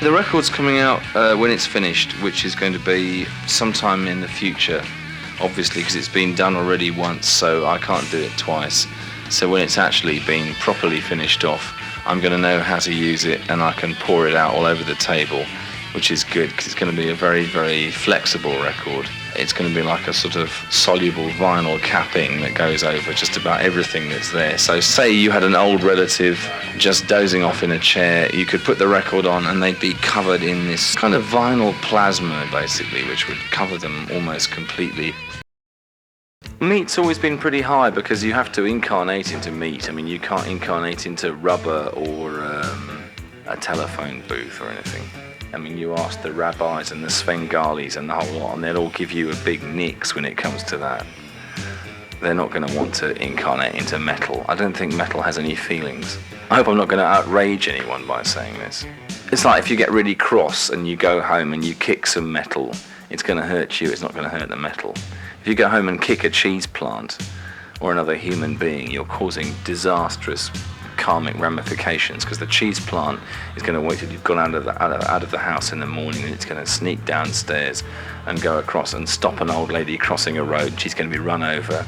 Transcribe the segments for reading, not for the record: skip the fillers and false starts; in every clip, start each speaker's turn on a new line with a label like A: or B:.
A: The record's coming out when it's finished, which is going to be sometime in the future, obviously, because it's been done already once, so I can't do it twice. So when it's actually been properly finished off, I'm going to know how to use it, and I can pour it out all over the table, which is good, because it's going to be a very, very flexible record. It's going to be like a sort of soluble vinyl capping that goes over just about everything that's there. So say you had an old relative just dozing off in a chair, you could put the record on and they'd be covered in this kind of vinyl plasma, basically, which would cover them almost completely. Meat's always been pretty high because you have to incarnate into meat. I mean, you can't incarnate into rubber or a telephone booth or anything. I mean, you ask the rabbis and the Svengalis and the whole lot, and they'll all give you a big nix when it comes to that. They're not going to want to incarnate into metal. I don't think metal has any feelings. I hope I'm not going to outrage anyone by saying this. It's like if you get really cross and you go home and you kick some metal, it's going to hurt you, it's not going to hurt the metal. If you go home and kick a cheese plant or another human being, you're causing disastrous karmic ramifications, because the cheese plant is going to wait till you've gone out of the house in the morning, and it's going to sneak downstairs and go across and stop an old lady crossing a road. She's going to be run over,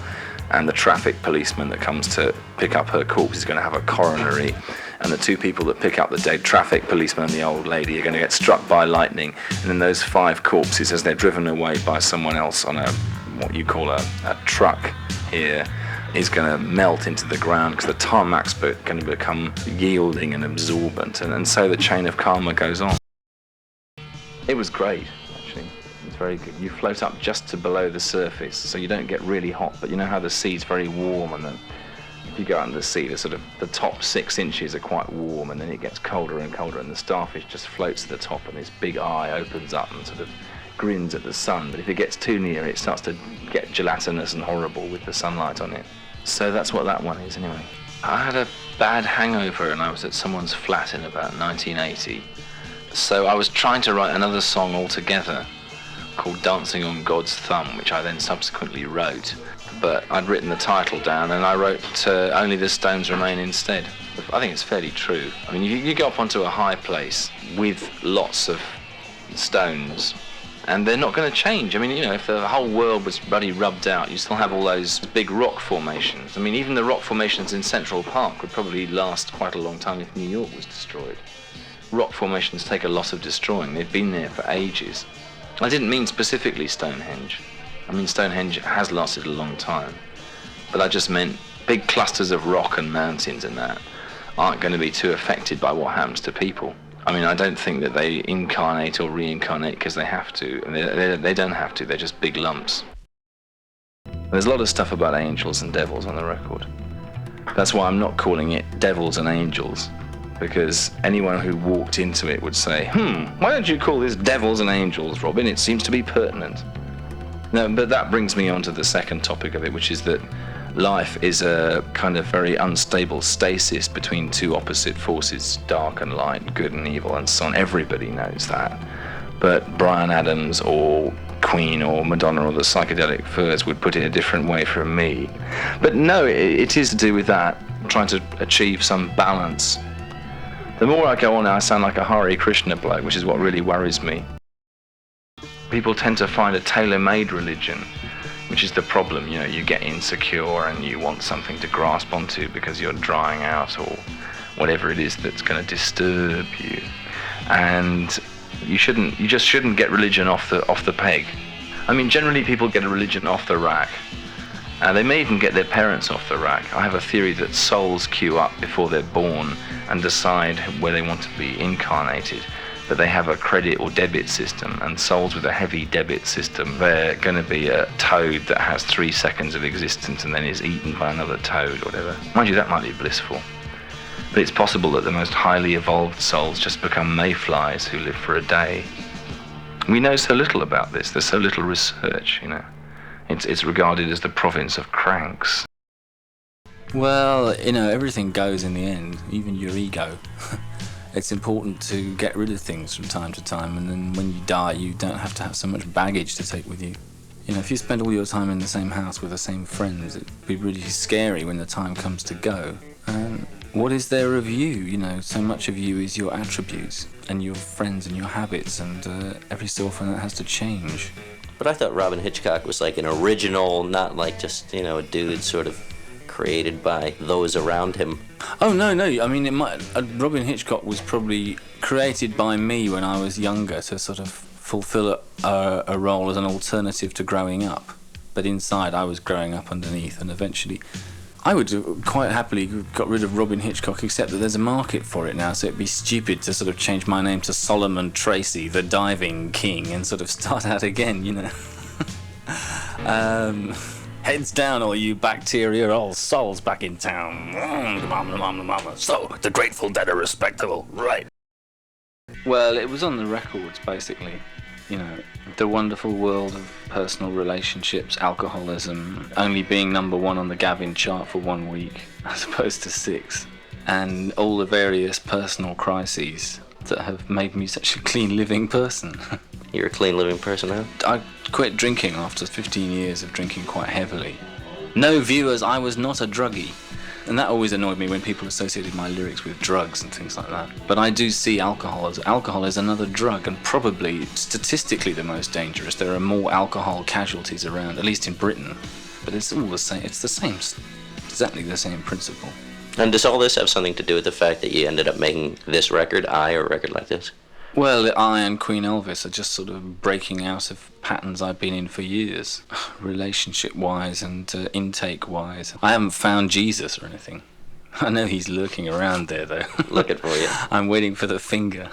A: and the traffic policeman that comes to pick up her corpse is going to have a coronary, and the two people that pick up the dead traffic policeman and the old lady are going to get struck by lightning, and then those 5 corpses, as they're driven away by someone else on a what you call a truck here, is going to melt into the ground, because the tarmac's going to become yielding and absorbent, and so the chain of karma goes on. It was great, actually. It was very good. You float up just to below the surface, so you don't get really hot, but you know how the sea's very warm, and then if you go out into the sea, the top 6 inches are quite warm, and then it gets colder and colder, and the starfish just floats to the top, and this big eye opens up and sort of grins at the sun. But if it gets too near, it starts to get gelatinous and horrible with the sunlight on it. So that's what that one is, anyway. I had a bad hangover and I was at someone's flat in about 1980. So I was trying to write another song altogether called Dancing on God's Thumb, which I then subsequently wrote. But I'd written the title down and I wrote Only the Stones Remain instead. I think it's fairly true. I mean, you go up onto a high place with lots of stones, and they're not going to change. I mean, you know, if the whole world was bloody rubbed out, you still have all those big rock formations. I mean, even the rock formations in Central Park would probably last quite a long time if New York was destroyed. Rock formations take a lot of destroying. They've been there for ages. I didn't mean specifically Stonehenge. I mean, Stonehenge has lasted a long time. But I just meant big clusters of rock and mountains and that aren't going to be too affected by what happens to people. I mean, I don't think that they incarnate or reincarnate because they have to. They don't have to, they're just big lumps. There's a lot of stuff about angels and devils on the record. That's why I'm not calling it Devils and Angels, because anyone who walked into it would say, why don't you call this Devils and Angels, Robyn? It seems to be pertinent. No, but that brings me on to the second topic of it, which is that life is a kind of very unstable stasis between two opposite forces, dark and light, good and evil, and so on. Everybody knows that. But Bryan Adams or Queen or Madonna or the Psychedelic Furs would put it a different way from me. But no, it is to do with that, trying to achieve some balance. The more I go on, I sound like a Hare Krishna bloke, which is what really worries me. People tend to find a tailor-made religion, which is the problem. You know, you get insecure and you want something to grasp onto because you're drying out or whatever it is that's going to disturb you. And you just shouldn't get religion off the peg. I mean, generally people get a religion off the rack. They may even get their parents off the rack. I have a theory that souls queue up before they're born and decide where they want to be incarnated. That they have a credit or debit system, and souls with a heavy debit system, they're going to be a toad that has 3 seconds of existence and then is eaten by another toad or whatever. Mind you, that might be blissful. But it's possible that the most highly evolved souls just become mayflies who live for a day. We know so little about this. There's so little research, you know. It's regarded as the province of cranks.
B: Well, you know, everything goes in the end, even your ego. It's important to get rid of things from time to time, and then when you die, you don't have to have so much baggage to take with you. You know, if you spend all your time in the same house with the same friends, it'd be really scary when the time comes to go. What is there of you? You know, so much of you is your attributes. and your friends and your habits, and every so often that has to change.
C: But I thought Robyn Hitchcock was like an original, not like just, a dude sort of created by those around him.
B: Oh, no. I mean, Robyn Hitchcock was probably created by me when I was younger to sort of fulfill a role as an alternative to growing up. But inside, I was growing up underneath, and eventually I would quite happily got rid of Robyn Hitchcock, except that there's a market for it now, so it'd be stupid to sort of change my name to Solomon Tracy, the Diving King, and sort of start out again, Heads down, all you bacterial souls back in town. So, the Grateful Dead are respectable, right? Well, it was on the records, basically. The wonderful world of personal relationships, alcoholism, only being number one on the Gavin chart for 1 week, as opposed to 6, and all the various personal crises that have made me such a clean living person.
C: You're a clean living person now?
B: I quit drinking after 15 years of drinking quite heavily. No, viewers, I was not a druggie. And that always annoyed me when people associated my lyrics with drugs and things like that. But I do see alcohol is another drug, and probably statistically the most dangerous. There are more alcohol casualties around, at least in Britain. But it's all the same. It's exactly the same principle.
C: And does all this have something to do with the fact that you ended up making this record, or a record like this?
B: Well, I and Queen Elvis are just sort of breaking out of patterns I've been in for years, relationship-wise and intake-wise. I haven't found Jesus or anything. I know he's lurking around there, though.
C: Looking for you.
B: I'm waiting for the finger.